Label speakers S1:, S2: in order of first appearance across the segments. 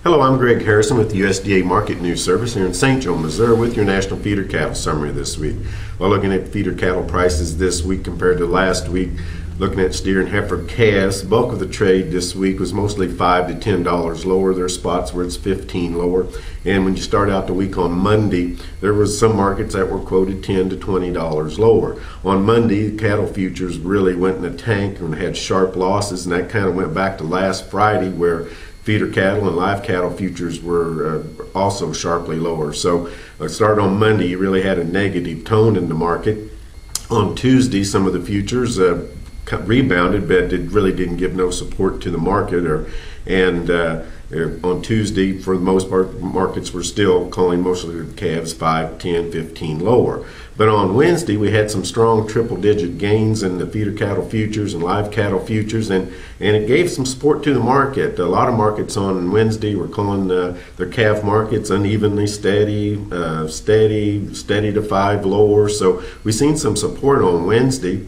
S1: Hello, I'm Greg Harrison with the USDA Market News Service here in St. Joe, Missouri with your National Feeder Cattle Summary this week. While looking at feeder cattle prices this week compared to last week, looking at steer and heifer calves, the bulk of the trade this week was mostly $5 to $10 lower. There are spots where it's $15 lower. And when you start out the week on Monday, there was some markets that were quoted $10 to $20 lower. On Monday, cattle futures really went in a tank and had sharp losses, and that kind of went back to last Friday where feeder cattle and live cattle futures were also sharply lower. So start on Monday, you really had a negative tone in the market. On Tuesday, some of the futures rebounded, but it really didn't give no support to the market. On Tuesday, for the most part, markets were still calling mostly the calves 5, 10, 15 lower. But on Wednesday, we had some strong triple-digit gains in the feeder cattle futures and live cattle futures, and it gave some support to the market. A lot of markets on Wednesday were calling their calf markets unevenly steady to 5 lower. So we've seen some support on Wednesday.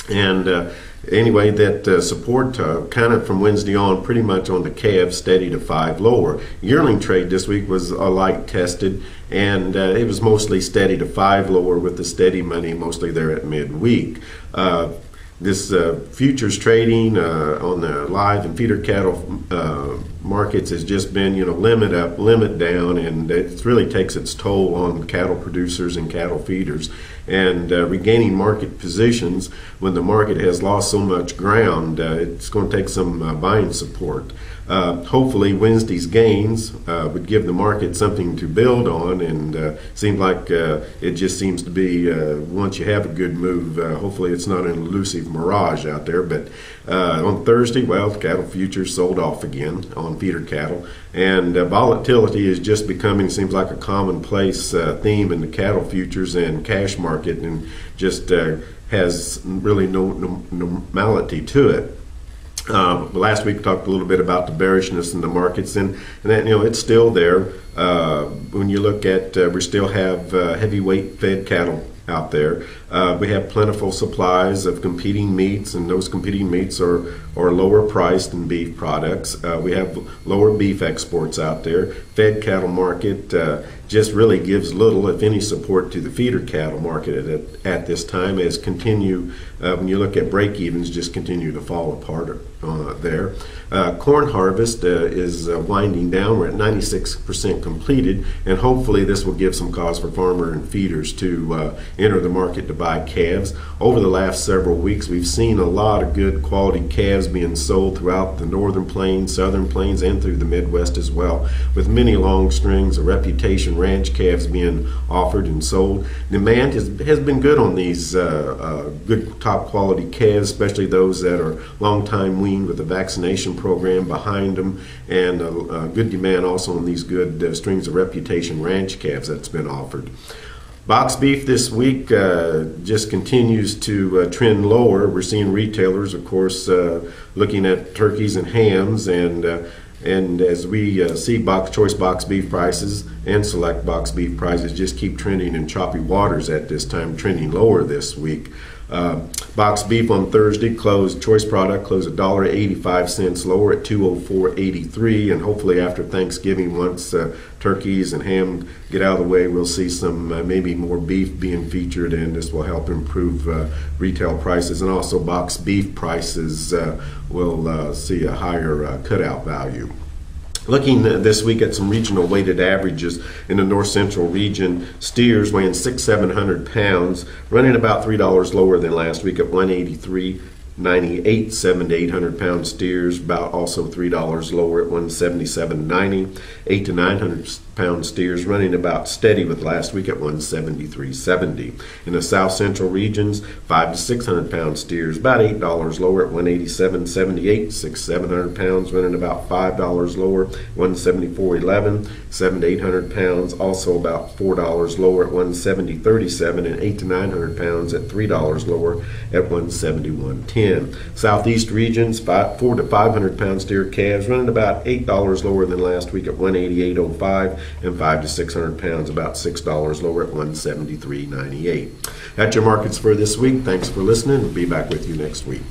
S1: And anyway, that support kind of from Wednesday on pretty much on the calves steady to 5 lower. Yearling trade this week was a light tested, and it was mostly steady to 5 lower with the steady money mostly there at midweek. This futures trading on the live and feeder cattle markets has just been, limit up, limit down, and it really takes its toll on cattle producers and cattle feeders. And regaining market positions when the market has lost so much ground, it's going to take some buying support. Hopefully Wednesday's gains would give the market something to build on, and seems like it just seems to be once you have a good move, hopefully it's not an elusive mirage out there. But on Thursday, well, cattle futures sold off again on feeder cattle, and volatility is just becoming, seems like a commonplace theme in the cattle futures and cash market, and just has really no normality to it. Last week we talked a little bit about the bearishness in the markets, and that, it's still there. When you look at, we still have heavyweight fed cattle out there. We have plentiful supplies of competing meats, and those competing meats are lower priced than beef products. We have lower beef exports out there. Fed cattle market just really gives little, if any, support to the feeder cattle market at this time, as when you look at break-evens, just continue to fall apart there. Corn harvest is winding down. We're at 96% completed, and hopefully this will give some cause for farmer and feeders to enter the market to buy calves. Over the last several weeks, we've seen a lot of good quality calves being sold throughout the northern plains, southern plains, and through the Midwest as well, with many long strings of reputation ranch calves being offered and sold. Demand has been good on these good top quality calves, especially those that are long time weaned with a vaccination program behind them, and good demand also on these good strings of reputation ranch calves that's been offered. Box beef this week just continues to trend lower. We're seeing retailers, of course, looking at turkeys and hams, and as we see choice box beef prices and select box beef prices just keep trending in choppy waters at this time, trending lower this week. Box beef on Thursday closed, choice product closed $1.85 lower at $204.83, and hopefully after Thanksgiving, once turkeys and ham get out of the way, we'll see some maybe more beef being featured, and this will help improve retail prices, and also box beef prices will see a higher cutout value. Looking this week at some regional weighted averages in the north central region, steers weighing 600-700 pounds, running about $3 lower than last week at $183.98. 7 to 800 pound steers about also $3 lower at $177.90. 8 to 900 pound steers running about steady with last week at $173.70. In the south central regions, 5 to 600 pound steers about $8 lower at $187.78. 6 to 700 pounds running about $5 lower, $174.11. 7 to 800 pounds also about $4 lower at $170.37, and 8 to 900 pounds at $3 lower at $171.10. Southeast regions, 4 to 500 pound steer calves running about $8 lower than last week at $188.05, and 5 to 600 pounds about $6 lower at $173.98. That's your markets for this week. Thanks for listening. We'll be back with you next week.